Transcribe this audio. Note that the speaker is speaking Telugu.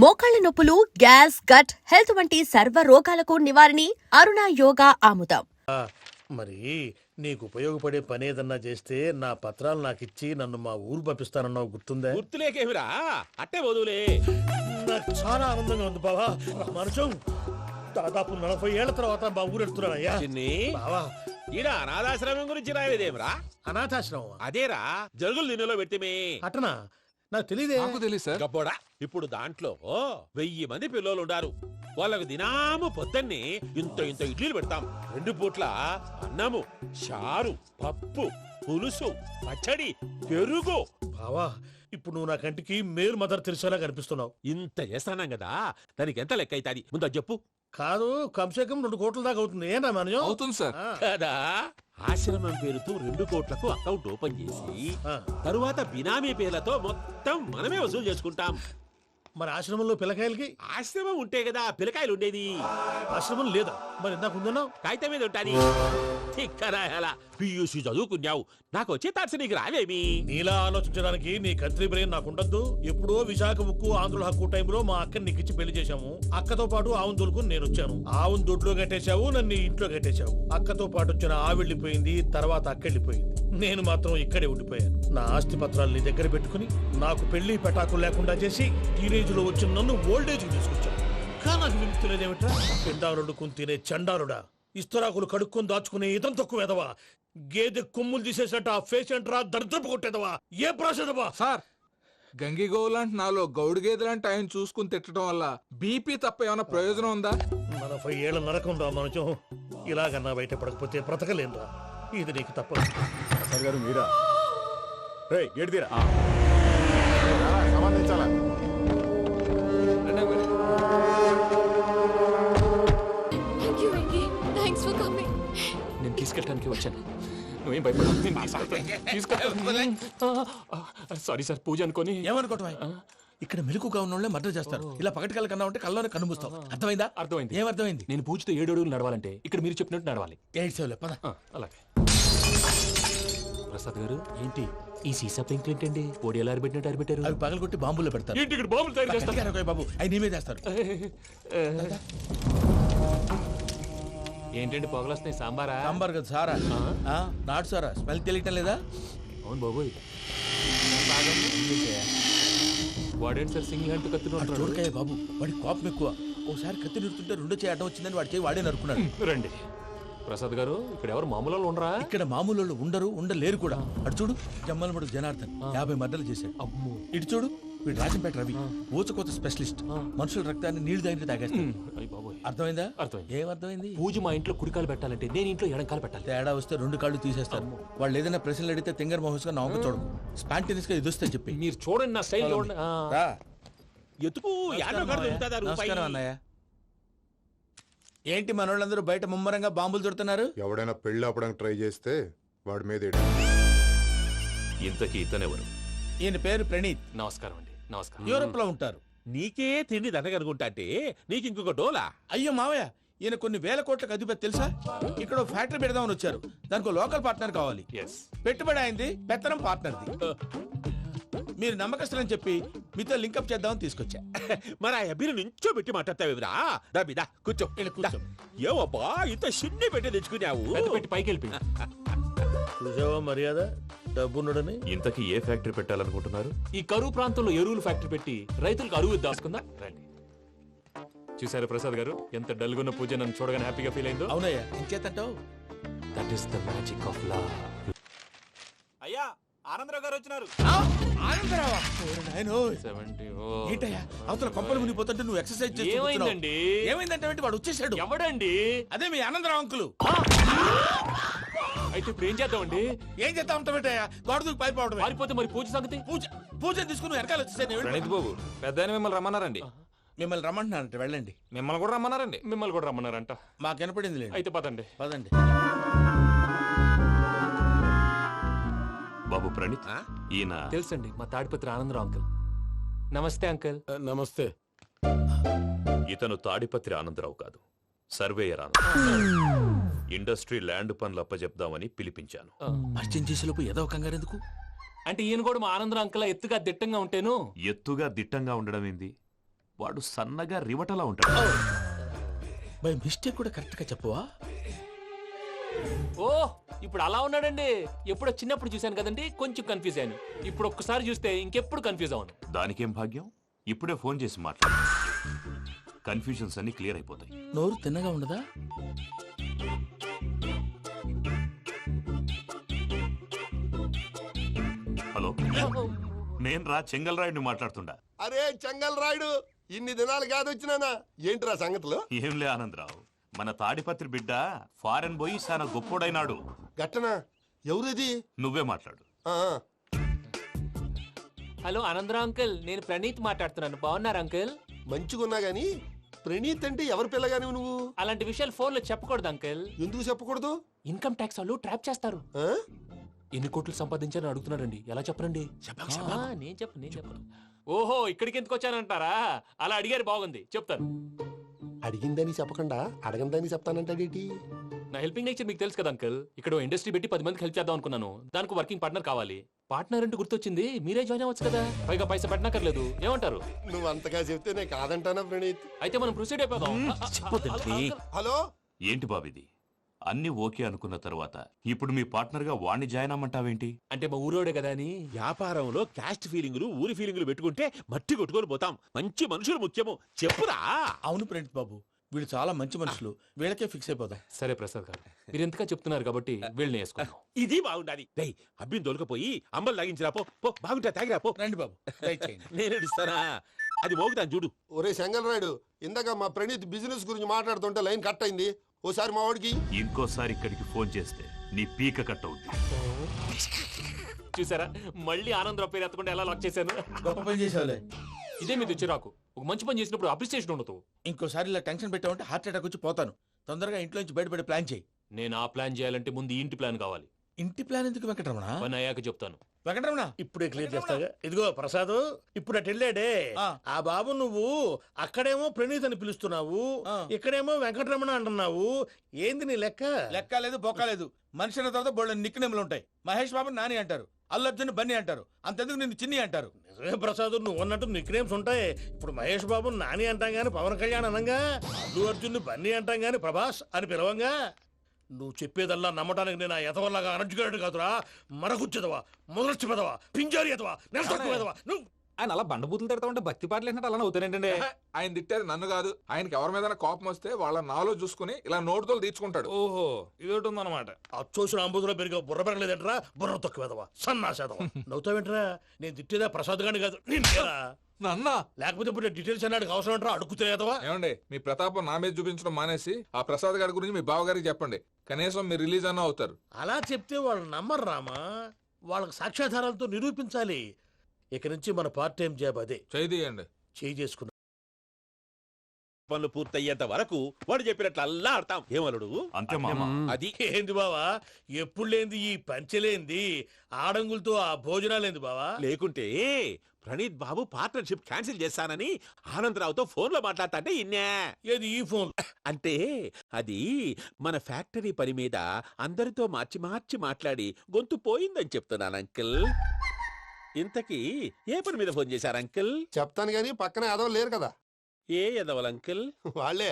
మోకాళ్ల నొప్పులు, గ్యాస్, గట్ హెల్త్ వంటి సర్వ రోగాలకు నివారణి అరుణ యోగా ఆముదం. మరి నీకు ఉపయోగపడే పని ఏదన్నా చేస్తే నా పత్రాలు నాకిచ్చి నన్ను మా ఊరు పంపిస్తానన్నావు, గుర్తుందా? గుర్తులేకేమిరా, అట్టే వదులే. నాకు చాలా ఆనందంగా ఉంది బావా. మనసు దాదాపు 40 ఏళ్ల తర్వాత మా ఊరు వెళ్తున్నానయ్యా. చిన్ని బావా, ఈడ అనాథాశ్రమం గురించి రాయలేదేమిరా? అనాథాశ్రమం అదేరా, జరుగులు నిన్నలో పెట్టిమే. అటనా? నాకు తెలియదే. నాకు తెలియదు సార్. గబ్బోడా, ఇప్పుడు దాంట్లో 1000 మంది పిల్లలు ఉండారు. వాళ్ళకు దినాము పొద్దున్నే ఇంత ఇంత ఇడ్లీలు పెడతాం. 2 పూట్ల అన్నము, చారు, పప్పు, పులుసు, పచ్చడి, పెరుగు. బావా, ఇప్పుడు నువ్వు నా కంటికి మేరు మదర్ తెలిసేలా కనిపిస్తున్నావు. ఇంత చేస్తానం కదా, దానికి ఎంత లెక్క అవుతుంది ముందు అది చెప్పు. కాదు, కంసే కం 2 కోట్ల దాకా అవుతుంది. ఏనా మనజం? అవుతుంది సార్. కదా, ఆశ్రమం పేరుతో 2 కోట్లకు అకౌంట్ ఓపెన్ చేసి తరువాత బినామీ పేర్లతో మొత్తం మనమే వసూలు చేసుకుంటాం. మరి ఆశ్రమంలో పిల్లకాయలకి? ఆశ్రమం ఉంటే కదా పిల్లకాయలు ఉండేది. ఆశ్రమం లేదా? మరి ఇందాక ఉందన్నావు. కాగితం మీద ఉంటాది. పియూసీ చదువుకున్నావు, నాకు వచ్చే తాట్స్ నీకు రావేమి? నీలా ఆలోచించడానికి నీ కంట్రీ బ్రెయిన్ నాకుండద్దు. ఎప్పుడో విశాఖ ఉక్కు ఆంధ్రుల హక్కు టైంలో మా అక్కని నీకిచ్చి పెళ్లి చేశాము. అక్కతో పాటు ఆవును దొడుకుని నేను వచ్చాను. ఆవును దొడ్లో కట్టేశావు, నన్ను ఇంట్లో కట్టేశావు. అక్కతో పాటు వచ్చిన ఆవిళ్ళిపోయింది, తర్వాత అక్కెళ్ళిపోయింది. నేను మాత్రం ఇక్కడే ఉండిపోయాను. నా ఆస్తి పత్రాలు నీ దగ్గర పెట్టుకుని నాకు పెళ్లి పెటాకులు లేకుండా చేసి టీనేజ్ లో వచ్చిన నన్ను ఓల్డేజ్ తీసుకొచ్చాను. కానీ నాకు విముక్తి లేదేమిట్రా? పిండారుడుకుని తినే చండారుడా, ఇస్తరాకులు కడుక్కొని దాచుకునే ఇతం తక్కువ ఎదవా, గేదె కొమ్ములు తీసేసట ఆ పేషెంట్ రా దరిద్రపు కొట్టేదవా, ఏ ప్రాసెదవా? సార్, గంగిగోవులాంటి నాలో గౌడు గేదెలాంటి ఆయన చూసుకుని తిట్టడం వల్ల బీపీ తప్ప ఏమైనా ప్రయోజనం ఉందా? 40 ఏళ్ల నరకం రా మనచం. ఇలాగన్నా బయట పడకపోతే బ్రతకలేనురా. ఇది నీకు తప్పదు. సార్ గారు మీరా? రే గేట్ తీరా, సంబంధించాలా? నేను తీసుకెళ్ళడానికి వచ్చాను. నువ్వేం భయపడవు. సారీ సార్, పూజ అనుకోని. ఏమనుకోవటం? ఇక్కడ మెలుకుగా ఉన్న వాళ్ళే మర్డర్ చేస్తారు. ఇలా పగటి కళ్ళ కన్నా ఉంటే కళ్ళలోనే కనుమూస్తావు. అర్థమైందా? అర్థమైంది. ఏమర్థమైంది? నేను పూజతో 7 అడుగులు నడవాలంటే ఇక్కడ మీరు చెప్పినట్టు నడవాలి. 8 సేవలే పద. అలాగే. ప్రసాద్ గారు, ఏంటి ఈ సీసా పెంకులు ఏంటండి? పొడి ఎలా అరబెట్టినట్టు అరబెట్టారు? అవి పగలగొట్టి బాంబుల్లో పెడతారు. ఏంటి ఇక్కడ బాంబులు తయారు చేస్తారు? గట్టిగా అరవై బాబు, అవి నీమే చేస్తారు. ఏంటండి పొగలు వస్తున్నాయి? సాంబారా? సాంబార్ కదా సారా. నాటు సారా. స్మెల్ తెలియటం లేదా? అవును బాబోయ్. వాడేంటి సార్ సింగిల్ హ్యాండ్ కత్తిని చూడకాయ బాబు, వాడి కోపం ఎక్కువ. ఓసారి కత్తి నిరుతుంటే 2 చేయి అడ్డం వచ్చిందని వాడి చేయి వాడే నరుకున్నాడు. రండి ప్రసాద్ గారు, ఇక్కడ ఎవరు మామూలు వాళ్ళు ఉండరా? ఇక్కడ మామూలు వాళ్ళు ఉండరు, ఉండలేరు కూడా. అటు చూడు, జమ్మలమడు జనార్దన్ 50 మర్డర్లు చేశాడు. అమ్మో. ఇటు చూడు, వీడు రాజంపేట రవి ఊచకోత స్పెషలిస్ట్. మనుషుల రక్తాన్ని నీళ్లు దగ్గర తాగేస్తాడు. అర్థమైందా? అర్థమైంది. ఏమర్థమైంది? పూజ మా ఇంట్లో కుడికాలు పెట్టాలంటే నేను ఇంట్లో ఎడంకాలు పెట్టాలి. తేడా వస్తే 2 కాళ్ళు తీసేస్తారు. వాళ్ళు ఏదైనా ప్రశ్నలు అడిగితే తింగర్ మహోస్ గా నవ్వు చూడకు. స్పాంటినియస్ గా ఇదొస్తే చెప్పి. మీరు చూడండి, నా స్టైల్ చూడండి. రా. ఎతుకు యాడో కాడ దొరుకుతాదా రూపాయి? నమస్కారం అన్నయ్య. ఏంటి మనోళ్ళందరూ బయట ముమ్మరంగా బాంబులు దొరుకుతున్నారు? ఎవడైనా పెళ్లి ఆపడానికి ట్రై చేస్తే వాడి మీద ఇంతకీ ఇతనెవరు? ఈయన పేరు ప్రణీత్. నమస్కారం అండి. నమస్కారం. యూరోప్ లో ఉంటారు. నీకే తిండి దండగనుకుంటా అంటే నీకు ఇంకొక డోలా? అయ్యో మావయ్య, ఈయన కొన్ని వేల కోట్లకు అధిపతి తెలుసా? ఇక్కడ ఫ్యాక్టరీ పెడదామని వచ్చారు. దానికి లోకల్ పార్ట్నర్ కావాలి. ఎస్. పెట్టుబడి అయింది, పెత్తనం పార్ట్నర్ది. మీరు నమ్మకస్తులని చెప్పి మీతో లింకప్ చేద్దామని తీసుకొచ్చా. మరి ఆ అబ్బిని నుంచో పెట్టి మాట్లాడతావేమిరా? దాబిదా కూర్చో. కూర్చో. ఏవబ్బా ఇంత షిన్ని పెట్టి తెచ్చుకున్నావు? పెద్ద పెట్టి పైకి వెళ్ళిపోయి. చూసావా మర్యాద, డబ్బున్నడని. ఇంతకీ ఏ ఫ్యాక్టరీ పెట్టాలనుకుంటున్నారు? ఈ కరువు ప్రాంతంలో ఎరువులు ఫ్యాక్టరీ పెట్టి రైతులకు అరువు దాచుకుందాం రండి. చూసారా ప్రసాద్ గారు, ఎంత డల్గున్న పూజ నన్ను చూడగానే హ్యాపీగా ఫీల్ అయిందో? అవునయ్యా, ఇంకేతంటావు? That is the magic of love. అయ్యా, ఆనందరావు గారు వచ్చినారు. ఆనందరావా? ఏంటయ్యా, అవతల కొంపలు మునిగిపోతుంటే నువ్వు ఎక్సర్సైజ్ చేస్తూ కూర్చున్నావు. ఏమైందండి? ఏమైందంటే వాడు వచ్చేసాడు. ఎవడండి? అదే మీ ఆనందరావు అంకులు. అయితే ఇప్పుడు ఏం చేద్దామండి? ఏం చేస్తా ఉంటావేటయ్యా? గోడ దూకి పైపోవడం. పారిపోతే మరి పూజ సంగతి? పూజ తీసుకుని వెనకాల వచ్చేసాను. ప్రణీత్ బాబు, పెద్ద మిమ్మల్ని రమ్మన్నారండి. మిమ్మల్ని రమ్మంటున్నారంట, వెళ్ళండి. మిమ్మల్ని కూడా రమ్మన్నారండి. మిమ్మల్ని కూడా రమ్మన్నారంట. మాకు వినపడింది లేదు. అయితే పదండి. పదండి. బాబు ప్రణీత్, ఈయన తెలుసండి, మా తాడిపత్రి ఆనందరావు అంకుల్. నమస్తే అంకుల్. నమస్తే. ఇతను తాడిపత్రి ఆనందరావు కాదు, సర్వేయర్ ఆనందరావు. ఇండస్ట్రీ ల్యాండ్ పనులు అప్పచెప్దామని పిలిపించాను. పరిచయం చేసేలోపు ఏదో కంగారు ఎందుకు? అంటే ఈయన కూడా మా ఆనందరావు అంకుల్ ఎత్తుగా దిట్టంగా ఉంటేను. ఎత్తుగా దిట్టంగా ఉండడం ఏంది? వాడు సన్నగా రివటలా ఉంటాడు. బై మిస్టేక్ కూడా కరెక్ట్ గా చెప్పవా? ఓ ఇప్పుడు అలా ఉన్నాడండి. ఎప్పుడో చిన్నప్పుడు చూశాను కదండి, కొంచెం కన్ఫ్యూజ్ అయ్యాను. ఇప్పుడు ఒక్కసారి చూస్తే ఇంకెప్పుడు కన్ఫ్యూజ్ అవ్వను. దానికేం భాగ్యం, ఇప్పుడే ఫోన్ చేసి మాట్లాడు. కన్ఫ్యూజన్స్ అన్ని క్లియర్ అయిపోతాయి. నోరు తిన్నగా ఉండదా? హలో, నేను రా చెంగల్రాయుడిని మాట్లాడుతుండా. అరే చెంగల్ రాయుడు, ఇన్ని దినాలు కాదు వచ్చినానా? ఏంట్రా సంగతులు? ఏంలే ఆనందరావు, మన తాడిపత్రి బిడ్డ ఫారెన్ పోయి చాలా గొప్పోడైనాడు. గట్టనా? ఎవరిది? నువ్వే మాట్లాడు. ఆ, హలో ఆనందరావు అంకుల్, నేను ప్రణీత్ మాట్లాడుతున్నాను. బాగున్నారు అంకుల్? మంచిగున్నా గాని ప్రణీత్ అంటే ఎవరి పిల్లగాని నువ్వు? అలాంటి విషయాలు ఫోన్లో చెప్పకూడదు అంకుల్. ఎందుకు చెప్పకూడదు? ఇన్కమ్ ట్యాక్స్ వాళ్ళు ట్రాప్ చేస్తారు. ఆ? ఎన్ని కోట్లు సంపాదించాలని అడుగుతున్నారండి. ఎలా చెప్పరండి? నేను చెప్పను. ఓహో, ఇక్కడికి ఎందుకు వచ్చానంటారా? అలా అడిగారు, బాగుంది, చెప్తాను. అడిగిందని చెప్పకుండా అడగందని చెప్తానంటాడేటి? నా హెల్పింగ్ నేచర్ మీకు తెలుసు కదా అంకుల్. ఇక్కడ ఇండస్ట్రీ పెట్టి 10 మందికి హెల్ప్ చేద్దాం అనుకున్నాను. దానికి వర్కింగ్ పార్ట్నర్ కావాలి. పార్ట్నర్ అంటే గుర్తొచ్చింది, మీరే జాయిన్ అవ్వచ్చు కదా. పైగా పైసా పెట్టనక్కర్లేదు. ఏమంటారు? నువ్వు అంతగా చెప్తే నేను కాదంటానా ప్రణీత్? అయితే మనం ప్రొసీడ్ అయిపోదాం. చెప్పొద్దండి. హలో, ఏంటి బాబిది, అన్ని ఓకే అనుకున్న తర్వాత ఇప్పుడు మీ పార్ట్నర్ గా వాణ్ణి జాయిన్ అమ్మంటావేంటి? అంటే మా ఊరోడే కదా అని. వ్యాపారంలో క్యాస్ట్ ఫీలింగులు, ఊరి ఫీలింగులు పెట్టుకుంటే మట్టి కొట్టుకొని పోతాం. మంచి మనుషులు ముఖ్యము. చెప్పురా. అవును ప్రణీత్ బాబు, వీళ్ళు చాలా మంచి మనుషులు. వీళ్ళకే ఫిక్స్ అయిపోదాం. సరే ప్రసాద్ గారు, మీరు ఎంతగా చెప్తున్నారు కాబట్టి వీళ్ళని వేసుకుందాం. ఇది బాగుండాలి. డై అబ్బిని దొలకపోయి అంబలు తాగించిరా పో. పో, బాగుంటా తాగిరా పో. రండి బాబు, దయచేయండి. నేను ఇస్తానా? అది మోగుతాను చూడు. ఒరే చెంగల్ రాయుడు, ఇందాక మా ప్రణీత్ బిజినెస్ గురించి మాట్లాడుతుంటే లైన్ కట్ అయింది. ఓసారి మా వాడికి. ఇంకోసారి ఇక్కడికి ఫోన్ చేస్తే నీ పీక కట్ అవుద్ది. చూసారా, మళ్ళీ ఆనందరావు పేరు ఎత్తకుండా ఎలా లాక్ చేశాను. గొప్ప పని చేసేవాళ్ళే. ఇదే మీద చిరాకు. ఒక మంచి పని చేసినప్పుడు అప్రిసియేషన్ ఉండదు. ఇంకోసారి ఇలా టెన్షన్ పెట్టామంటే హార్ట్ అటాక్ వచ్చి పోతాను. తొందరగా ఇంట్లో నుంచి బయటపడే ప్లాన్ చేయి. నేను ఆ ప్లాన్ చేయాలంటే ముందు ఈ ఇంటి ప్లాన్ కావాలి. ఇంటి ప్లాన్ ఎందుకు వెంకటరమణ? పని అయ్యాక చెప్తాను. వెంకటరమణ, ఇప్పుడే క్లియర్ చేస్తాగా. ఇదిగో ప్రసాద్, ఇప్పుడు అటు వెళ్ళాడే ఆ. ఆ బాబు, నువ్వు అక్కడేమో ప్రణీత్ అని పిలుస్తున్నావు, ఆ. ఇక్కడేమో వెంకటరమణ అంటున్నావు. ఏంది నీ లెక్క? లెక్క లేదు బొక్క లేదు. మనిషి అన్న తర్వాత బోళ్ళ నిక్నెములు ఉంటాయి. మహేష్ బాబు నాని అంటారు, అల్లు అర్జున్ బన్నీ అంటారు, అంతెందుకు నిన్ను చిన్ని అంటారు. నిజమే ప్రసాద్, నువ్వు అన్నట్టు నిక్నేమ్స్ ఉంటాయి. ఇప్పుడు మహేష్ బాబు నాని అంటాం గాని పవన్ కళ్యాణ్ అనంగా, అల్లు అర్జున్ బన్నీ అంటాం గాని ప్రభాస్ అని పిలవంగా. నువ్వు చెప్పేదల్లా నమ్మటానికి నేను ఎతవల్లాగా అనర్జుకేటెడ్ కాదురా. మరగుచ్చదవా, మొదలచ్చి పెదవా, పింజారి ఎదవా, నెలసొక్కుదవా నువ్వు. ఆయన అలా బండబూతులు తిడతా ఉంటే భక్తి పాటలు ఏంటంటే అలా అవుతానంటే. ఆయన తిట్టేది నన్ను కాదు. ఆయనకి ఎవరి మీద కోపం వస్తే వాళ్ళ నాలో చూసుకుని ఇలా నోటుతో తీర్చుకుంటాడు. ఓహో, ఇది ఒకటి ఉందన్నమాట. అచ్చోసిన అంబుధులో పెరిగే బుర్ర పెరగలేదంటరా, బుర్ర తొక్కువేదవా, సన్నాసేదవా. నవ్వుతావేంట్రా? నేను తిట్టేదా ప్రసాద్ గాని కాదు, నిన్నేరా. నన్న లేకపోతే ఇప్పుడు డీటెయిల్స్ అన్నాడు అవసరం అంటారా? అడుగుతాయేదవా. ఏమండి, మీ ప్రతాపం నా మీద చూపించడం మానేసి ఆ ప్రసాద్ గారి గురించి మీ బావగారికి చెప్పండి. కనీసం మీరు రిలీజ్ అన్న అవుతారు. అలా చెప్తే వాళ్ళు నమ్మరు రామా. వాళ్ళకి సాక్ష్యాధారాలతో నిరూపించాలి. ఇక నుంచి మన పార్ట్ టైం జాబ్ అదే. చేయండి. చేయి చేసుకున్నా పనులు పూర్తయ్యేంత వరకు వాడు చెప్పినట్లు అల్లా ఆడతాం. ఏమలుడు? అంతే మామ. అది ఏంది బావా, ఎప్పుడు లేంది ఈ పంచలేంది, ఆడంగులతో ఆ భోజనాలేంది బావా? లేకుంటే ప్రణీత్ బాబు పార్ట్నర్షిప్ క్యాన్సిల్ చేస్తానని ఆనందరావుతో ఫోన్ లో మాట్లాడతాంటే ఇన్నే. ఏది ఈ ఫోన్? అంటే అది మన ఫ్యాక్టరీ పని మీద అందరితో మార్చి మార్చి మాట్లాడి గొంతు పోయిందని చెప్తున్నాను అంకిల్. ఇంతకీ ఏ పని మీద ఫోన్ చేశారు అంకిల్? చెప్తాను గాని పక్కన ఏదో లేరు కదా. ఏ ఎదవల్ అంకిల్? వాళ్ళే